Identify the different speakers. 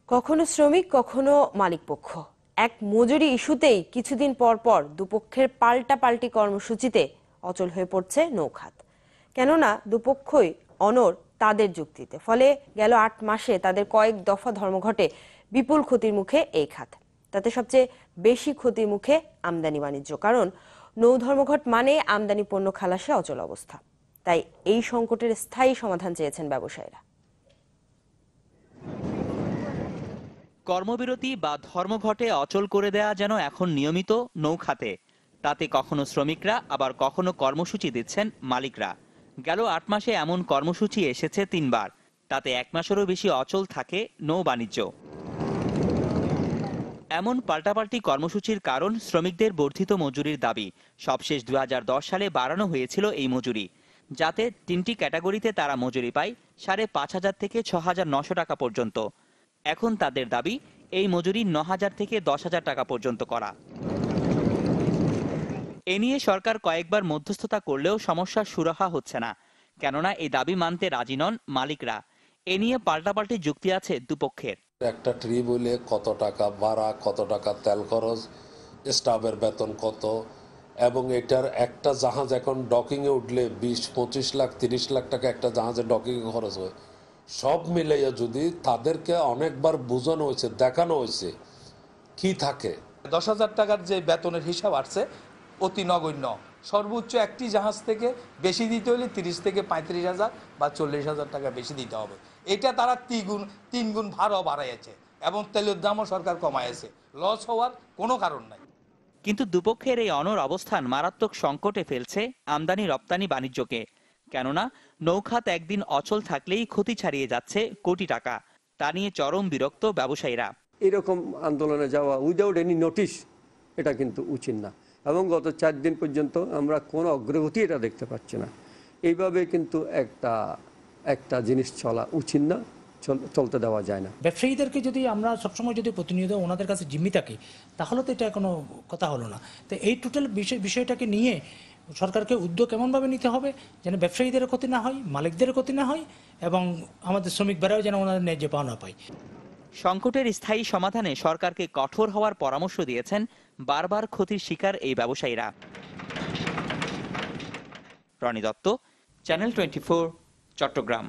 Speaker 1: কখনো শ্রমিক কখনো মালিকপক্ষ এক মজুরি ইস্যুতেই কিছুদিন পর পর দুপক্ষের পাল্টাপাল্টি কর্মসূচিতে অচল হয়ে পড়ছে নৌখাত। কেননা দুপক্ষই অনড় তাদের যুক্তিতে, ফলে গেল ৮ মাসে তাদের কয়েক দফা ধর্মঘটে বিপুল ক্ষতির মুখে এই খাত। তাতে সবচেয়ে বেশি ক্ষতির মুখে আমদানি বাণিজ্য, কারণ নৌ ধর্মঘট মানে আমদানি পণ্য খালাসে অচল অবস্থা। তাই এই সংকটের স্থায়ী সমাধান চেয়েছেন ব্যবসায়ীরা।
Speaker 2: কর্মবিরতি বা ধর্মঘটে অচল করে দেয়া যেন এখন নিয়মিত নৌখাতে। তাতে কখনো শ্রমিকরা আবার কখনো কর্মসূচি দিচ্ছেন মালিকরা। গেল ৮ মাসে এমন কর্মসূচি এসেছে ৩ বার। তাতে ১ মাসেরও বেশি অচল থাকে নৌ বাণিজ্য। এমন পাল্টাপাল্টি কর্মসূচির কারণ শ্রমিকদের বর্ধিত মজুরির দাবি। সবশেষ ২০১০ সালে বাড়ানো হয়েছিল এই মজুরি, যাতে ৩টি ক্যাটাগরিতে তারা মজুরি পায় ৫,৫০০ থেকে ৬,৯০০ টাকা পর্যন্ত। এখন তাদের দাবি এই মজুরি ৯,০০০ থেকে ১০,০০০ টাকা পর্যন্ত করা। এ নিয়ে সরকার কয়েকবার মধ্যস্থতা করলেও সমস্যার সুরাহা হচ্ছে না, কেননা এই দাবি মানতে রাজি নন মালিকরা। এ নিয়ে পাল্টাপাল্টি যুক্তি আছে দুপক্ষের।
Speaker 3: একটা ট্রি বলে কত টাকা ভাড়া, কত টাকা তেল খরচ, স্টাফের বেতন কত, এবং এটার একটা জাহাজ এখন ডকিংয়ে উঠলে ২০-২৫ লাখ ৩০ লাখ টাকা একটা জাহাজে ডকিংয়ে খরচ হয়। সব মিলাইয়া যদি তাদেরকে অনেকবার বোঝানো হয়েছে, দেখানো হয়েছে কি থাকে।
Speaker 4: ১০,০০০ টাকার যে বেতনের হিসাব আসছে অতি নগণ্য। সর্বোচ্চ একটি জাহাজ থেকে বেশি দিতে হলে ৩০ থেকে ৩৫,০০০ বা ৪০,০০০ টাকা বেশি দিতে হবে। এটা তারা ৩ গুণ ভাড়াও বাড়াইছে এবং তেলের দামও সরকার কমাইছে। লস হওয়ার কোনো কারণ নাই।
Speaker 2: কিন্তু দুপক্ষের এই অনড় অবস্থান মারাত্মক সংকটে ফেলছে আমদানি রপ্তানি বাণিজ্যকে। কেননা নৌখাত একদিন অচল থাকলেই ক্ষতি ছাড়িয়ে যাচ্ছে কোটি টাকা। তা নিয়ে চরম বিরক্ত ব্যবসায়ীরা।
Speaker 5: এরকম আন্দোলনে যাওয়া উইদাউট এনি নোটিশ এটা কিন্তু উচিত না, এবং গত ৪ দিন পর্যন্ত আমরা কোনো অগ্রগতি এটা দেখতে পাচ্ছি না। এইভাবে কিন্তু একটা জিনিস চলা উচিত না, চলতে দেওয়া যায় না।
Speaker 6: ব্যবসায়ীদেরকে যদি আমরা সবসময় যদি প্রতিনিয়ত ওনাদের কাছে জিম্মি থাকি, তাহলে তো এটা কোনো কথা হলো না। তো এই টোটাল বিষয়টাকে নিয়ে সরকারকে উদ্যোগ এমনভাবে নিতে হবে যেন ব্যবসায়ীদের ক্ষতি না হয়, মালিকদের ক্ষতি না হয়, এবং আমাদের শ্রমিক বেড়াও যেন ওনাদের ন্যায্য পাওনা পায়।
Speaker 2: সংকটের স্থায়ী সমাধানে সরকারকে কঠোর হওয়ার পরামর্শ দিয়েছেন বারবার ক্ষতির শিকার এই ব্যবসায়ীরা। রনি দত্ত, চ্যানেল 24, চট্টগ্রাম।